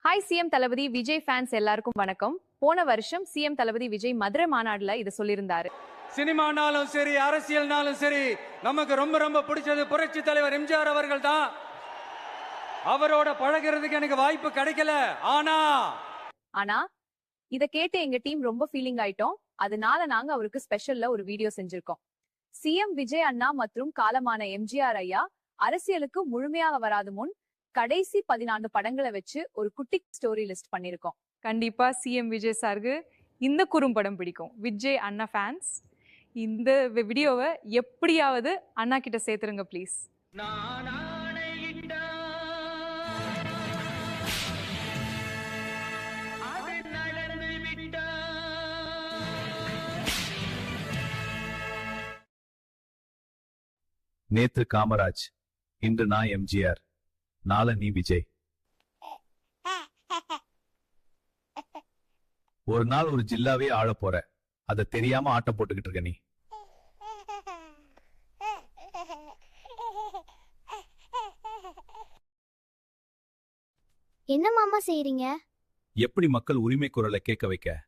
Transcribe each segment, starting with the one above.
Hi CM தளபதி Vijay fans எல்லாருக்கும் வணக்கம். போன வருஷம் சிஎம் தளபதி விஜய் மதுரை மாநாடுல இத சொல்லியிருந்தாரு. சினிமானாலும் சரி அரசியல்னாலும் சரி நமக்கு ரொம்ப ரொம்ப பிடிச்சது புரட்சி தலைவர் எம்ஜிஆர் அவர்கள் தான். அவரோட பழகிறதுக்கு எனக்கு வாய்ப்பு கிடைக்கல. ஆனா இத கேட்டு எங்க டீம் ரொம்ப ஃபீலிங் ஆயிட்டோம். அதனால நாங்க அவருக்கு ஸ்பெஷல்ல ஒரு வீடியோ செஞ்சிருக்கோம். சிஎம் விஜய் அண்ணா மற்றும் காலமான எம்ஜிஆர் ஐயா அரசியலுக்கு முழுமையாக வராது முன் கடைசி 14 படங்களை வச்சு ஒரு குட்டி ஸ்டோரி லிஸ்ட் பண்ணிருக்கோம். கண்டிப்பா சிஎம் விஜய் சாருக்கு இந்த குறும்படம் பிடிக்கும். விஜய் அண்ணா ஃபேன்ஸ் இந்த வீடியோவை எப்படியாவது அண்ணா கிட்ட சேர்த்துருங்க ப்ளீஸ். நேத்து காமராஜ், இன்று நான் எம்ஜிஆர், நாளை நீ விஜய். ஒரு நாள் ஒரு ஜில்லாவே ஆள போற, அத தெரியாம ஆட்டம் போட்டுக்கிட்டு இருக்க நீ. என்ன மாமா செய்றீங்க? எப்படி மக்கள் உரிமை குரலை கேட்க வைக்க?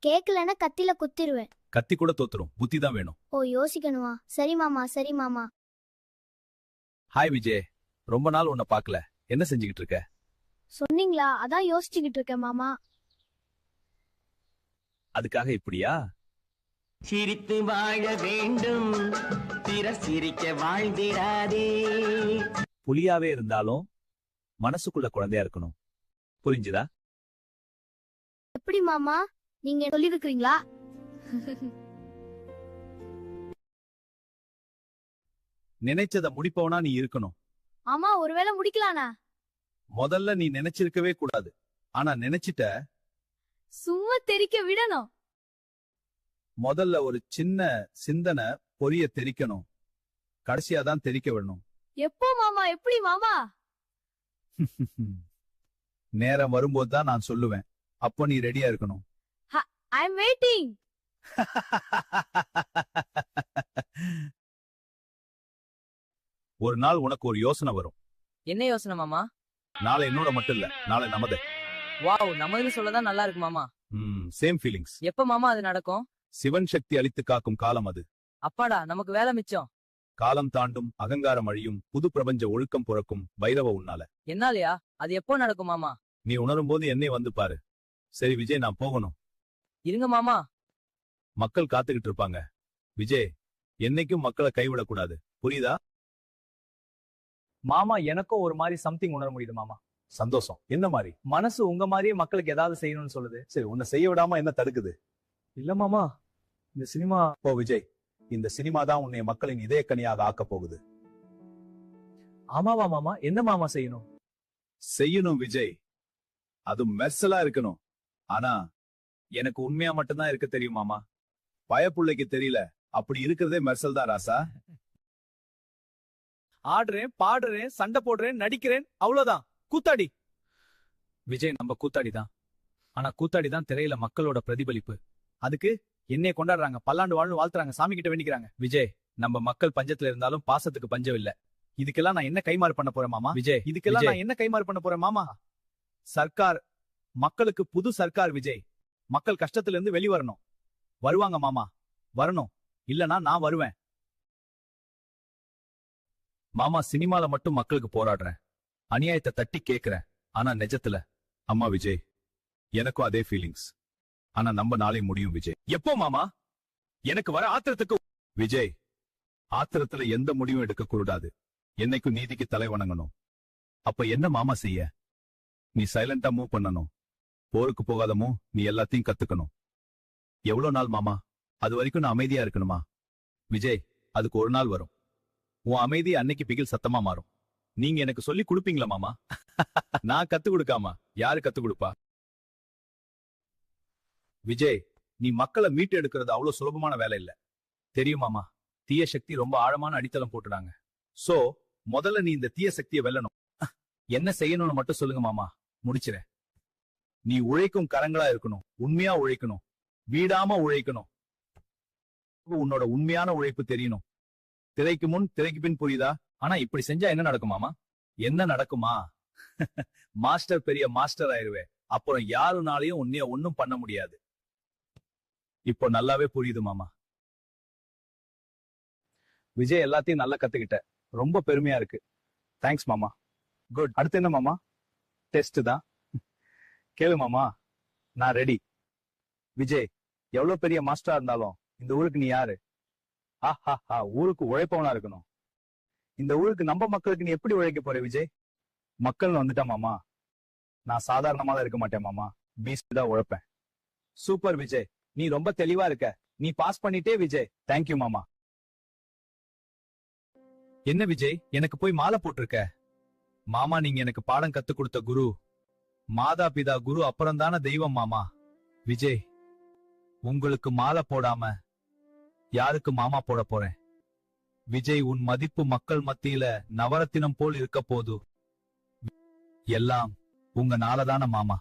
கேக்கலன்னா கத்தில குத்திருவேன். கத்தி கூட தோத்துரும், புத்தி தான் வேணும். ஓ, யோசிக்கணுமா? சரி மாமா, சரி மாமா. ஹாய் விஜய், ரொம்ப நாள் உன்னை பார்க்கல. என்ன செஞ்சுக்கிட்டு இருக்க? சொன்னீங்களா, அதான் யோசிச்சுக்கிட்டு இருக்கேன் மாமா. அதுக்காக இப்படியா? சிரித்து வாழ வேண்டும், பிறர் சிரிக்க வாழ்ந்திடாதே. புலியாவே இருந்தாலும் மனசுக்குள்ள குழந்தையா இருக்கணும், புரிஞ்சுதா? எப்படி மாமா, நீங்க சொல்லிருக்கீங்களா? நினைச்சத முடிப்பவனா நீ இருக்கணும். ஆமா, ஒருவேளை முடிக்கலானா? முதல்ல நீ நினைச்சிருக்கவே கூடாது, ஆனா நினைச்சிட்ட. சும்மா தெரிக்க விடணும். முதல்ல ஒரு சின்ன சிந்தனை பொரிய தெரிக்கணும், கடைசியா தான் தெரிக்க விடணும். எப்போ மாமா, எப்படி மாமா? நேரம் வரும்போது தான் நான் சொல்லுவேன், அப்போ நீ ரெடியா இருக்கணும். ஐ அம் வெயிட்டிங். ஒரு நாள் உனக்கு ஒரு யோசனை வரும். என்ன யோசனை மாமா? நாளை என்னோட மட்டும் இல்ல, நாளை நமது. வாவ், நமதுன்னு சொல்லதான் நல்லா இருக்கு மாமா. Same feelings. எப்ப மாமா அது நடக்கும்? சிவன் சக்தி அளித்து காக்கும் காலம் அது. அப்பாடா, நமக்கு வேலை மிச்சம். காலம் தாண்டும், அகங்காரம் அழியும், புது பிரபஞ்ச ஒழுக்கம் பிறக்கும், பைரவ உன்னால. என்னாலயா? அது எப்போ நடக்கும் மாமா? நீ உணரும் போது என்னை வந்து பாரு. சரி விஜய், நான் போகணும். இருங்க மாமா. மக்கள் காத்துக்கிட்டு இருப்பாங்க. விஜய், என்னைக்கும் மக்களை கைவிடக்கூடாது, புரியுதா? மாமா, எனக்கும் ஒரு மாதிரி சம்திங் உணர முடியுது மாமா. சந்தோஷம். என்ன மாதிரி? மனசு உங்க மாதிரியே மக்களுக்கு ஏதாவது செய்யணும்னு சொல்லுது. சரி, உன்னை செய்ய விடாம என்ன தடுக்குது? இல்ல மாமா, இந்த சினிமா. போ விஜய், இந்த சினிமா தான் உன்னை மக்களின் இதயக்கனியாக ஆக்க போகுது. ஆமாவா மாமா? என்ன மாமா செய்யணும்? செய்யணும் விஜய், அது மெர்சலா இருக்கணும். ஆனா எனக்கு உண்மையா மட்டும்தான் இருக்க தெரியும் மாமா. பயப்புள்ளைக்கு தெரியல, அப்படி இருக்கிறதே மெர்சல் தான் ராசா. ஆடுறேன், பாடுறேன், சண்டை போடுறேன், நடிக்கிறேன், அவ்வளவுதான். கூத்தாடி. விஜய், நம்ம கூத்தாடி தான். ஆனா கூத்தாடி தான் திரையில மக்களோட பிரதிபலிப்பு. அதுக்கு என்னைய கொண்டாடுறாங்க, பல்லாண்டு வாழ்னு வாழ்த்துறாங்க, சாமி கிட்ட வேண்டிக்கிறாங்க. விஜய், நம்ம மக்கள் பஞ்சத்துல இருந்தாலும் பாசத்துக்கு பஞ்சம் இல்ல. இதுக்கெல்லாம் நான் என்ன கைமாறு பண்ண போறேன் மாமா? விஜய், இதுக்கெல்லாம் நான் என்ன கைமாறு பண்ண போறேன் மாமா? சர்க்கார், மக்களுக்கு புது சர்க்கார் விஜய். மக்கள் கஷ்டத்துல இருந்து வெளிவரணும். வருவாங்க மாமா, வரணும். இல்லனா நான் வருவேன். மாமா, சினிமால மட்டும் மக்களுக்கு போராடுறேன், அநியாயத்தை தட்டி கேக்குறேன். ஆனா நிஜத்துல அம்மா விஜய், எனக்கும் அதே ஃபீலிங்ஸ். ஆனா நம்ம நாளை முடியும் விஜய். எப்போ மாமா? எனக்கு வர ஆத்திரத்துக்கு. விஜய், ஆத்திரத்துல எந்த முடிவும் எடுக்க கூடாது. என்னைக்கும் நீதிக்கு தலை வணங்கணும். அப்ப என்ன மாமா செய்ய? நீ சைலண்டா மூவ் பண்ணணும். போருக்கு போகாதமோ, நீ எல்லாத்தையும் கத்துக்கணும். எவ்வளவு நாள் மாமா? அது வரைக்கும் நான் அமைதியா இருக்கணுமா? விஜய், அதுக்கு ஒரு நாள் வரும். உன் அமைதி அன்னைக்கு பிகில் சத்தமா மாறும். நீங்க எனக்கு சொல்லி கொடுப்பீங்களா மாமா? நான் கத்து கொடுக்காம யாரு கத்து கொடுப்பா? விஜய், நீ மக்களை மீட்டு எடுக்கிறது அவ்வளவு சுலபமான வேலை இல்ல, தெரியும் மாமா. தீய சக்தி ரொம்ப ஆழமான அடித்தளம் போட்டுறாங்க. சோ முதல்ல நீ இந்த தீய சக்தியை வெல்லணும். என்ன செய்யணும்னு மட்டும் சொல்லுங்க மாமா, முடிச்சிரேன். நீ உழைக்கும் கரங்களா இருக்கணும், உண்மையா உழைக்கணும், வீடாம உழைக்கணும். உன்னோட உண்மையான உழைப்பு தெரியணும். திரைக்கு முன் திரைக்கு பின், புரியுதா? ஆனா இப்படி செஞ்சா என்ன நடக்குமாமா? என்ன நடக்குமா? மாஸ்டர் பெரிய மாஸ்டர் ஆயிருவே. அப்புறம் யாருனாலையும் உன்னைய ஒண்ணும் பண்ண முடியாது. இப்போ நல்லாவே புரியுது மாமா. விஜய் எல்லாத்தையும் நல்லா கத்துக்கிட்ட. ரொம்ப பெருமையா இருக்கு. தேங்க்ஸ் மாமா. குட். அடுத்து என்ன மாமா? டெஸ்ட் தான். கேளு மாமா, நான் ரெடி. விஜய், எவ்வளவு பெரிய மாஸ்டரா இருந்தாலும் இந்த ஊருக்கு நீ யாரு? ஊருக்கு உழைப்பவனா இருக்கணும். இந்த ஊருக்கு நம்ம மக்களுக்கு நீ எப்படி உழைக்க போற விஜய்? மக்கள்னு வந்துட்டா மாமா, நான் சாதாரணமா தான் இருக்க மாட்டேன் மாமா. பீஸ்ட் தான் உழைப்பேன். சூப்பர் விஜய், நீ ரொம்ப தெளிவா இருக்க. நீ பாஸ் பண்ணிட்டே விஜய். தேங்க்யூ மாமா. என்ன விஜய், எனக்கு போய் மாலை போட்டிருக்க? மாமா, நீங்க எனக்கு பாடம் கத்து கொடுத்த குரு. மாதா பிதா குரு அப்புறம் தானே தெய்வம் மாமா. விஜய், உங்களுக்கு மாலை போடாம யாருக்கு மாமா போட போறேன்? விஜய், உன் மதிப்பு மக்கள் மத்தியில நவரத்தினம் போல் இருக்க போது. எல்லாம் உங்க நாளதான மாமா.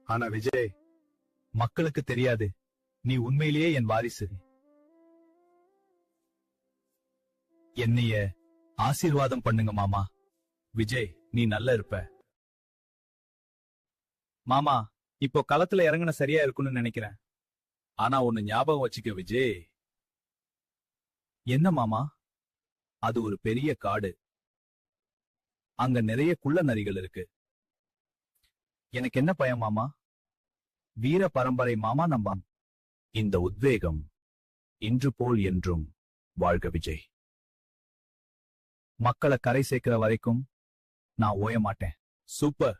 ஆனா விஜய், மக்களுக்கு தெரியாது நீ உண்மையிலேயே என் வாரிசு. என்னைய ஆசீர்வாதம் பண்ணுங்க மாமா. விஜய், நீ நல்லா இருப்ப. மாமா, இப்போ களத்துல இறங்குன சரியா இருக்கும்னு நினைக்கிறேன். ஆனா ஒன்னு ஞாபகம் வச்சுக்க விஜய். என்ன மாமா? அது ஒரு பெரிய காடு. அங்க நிறைய குள்ள நரிகள் இருக்கு. எனக்கு என்ன பயம் மாமா? வீர பரம்பரை மாமா நம்பாம். இந்த உத்வேகம் இன்று போல் என்றும் வாழ்க விஜய். மக்களை கரை சேர்க்கிற வரைக்கும் நான் ஓய மாட்டேன். சூப்பர்.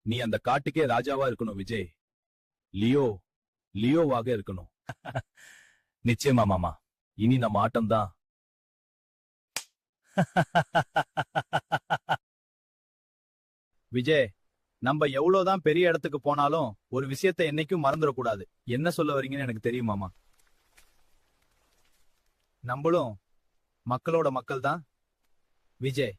நீ அந்த காட்டுக்கே ராஜாவா இருக்கணும் விஜய். லியோவாக இருக்கணும். நிச்சயமா மாமா. இனி நம்ம ஆட்டம்தான். விஜய், நம்ம எவ்வளவுதான் பெரிய இடத்துக்கு போனாலும் ஒரு விஷயத்தை என்னைக்கும் மறந்துடக்கூடாது. என்ன சொல்ல வரீங்கன்னு எனக்கு தெரியும் மாமா. நம்மளும் மக்களோட மக்கள் தான் விஜய்.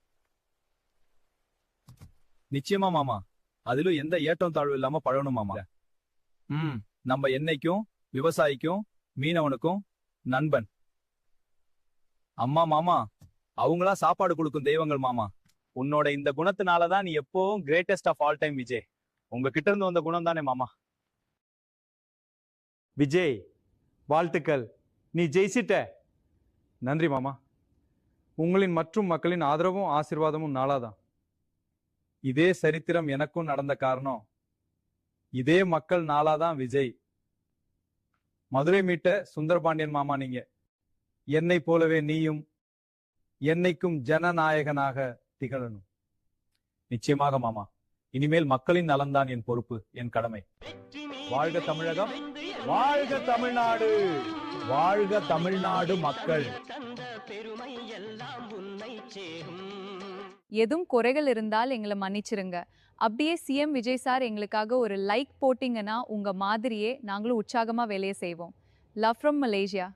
நிச்சயமா மாமா. அதிலும் எந்த ஏற்றம் தாழ்வு இல்லாம பழகணும் மாமா. நம்ம என்னைக்கும் விவசாயிக்கும் மீனவனுக்கும் நண்பன். அம்மா மாமா, அவங்களா சாப்பாடு கொடுக்கும் தெய்வங்கள் மாமா. உன்னோட இந்த குணத்தினாலதான் நீ எப்பவும் greatest of all time Vijay. உங்ககிட்ட இருந்து வந்த குணம் தானே மாமா. விஜய், வாழ்த்துக்கள். நீ ஜெயிச்சிட்ட. நன்றி மாமா. உங்களின் மற்றும் மக்களின் ஆதரவும் ஆசீர்வாதமும் நாளாதான். இதே சரித்திரம் எனக்கும் நடந்த காரணம் இதே மக்கள் நாளாதான் விஜய். மதுரை மீட்ட சுந்தரபாண்டியன் மாமா நீங்க. என்னை போலவே நீயும் என்னைக்கும் ஜனநாயகனாக திகழணும். நிச்சயமாக மாமா. இனிமேல் மக்களின் நலன்தான் என் பொறுப்பு, என் கடமை. வாழ்க தமிழகம், வாழ்க தமிழ்நாடு, வாழ்க தமிழ்நாடு மக்கள். எதுவும் குறைகள் இருந்தால் எங்களை மன்னிச்சிருங்க. அப்படியே சிஎம் விஜய் சார் எங்களுக்காக ஒரு லைக் போட்டிங்கன்னா உங்க மாதிரியே நாங்களும் உற்சாகமா வேலையை செய்வோம். Love from Malaysia.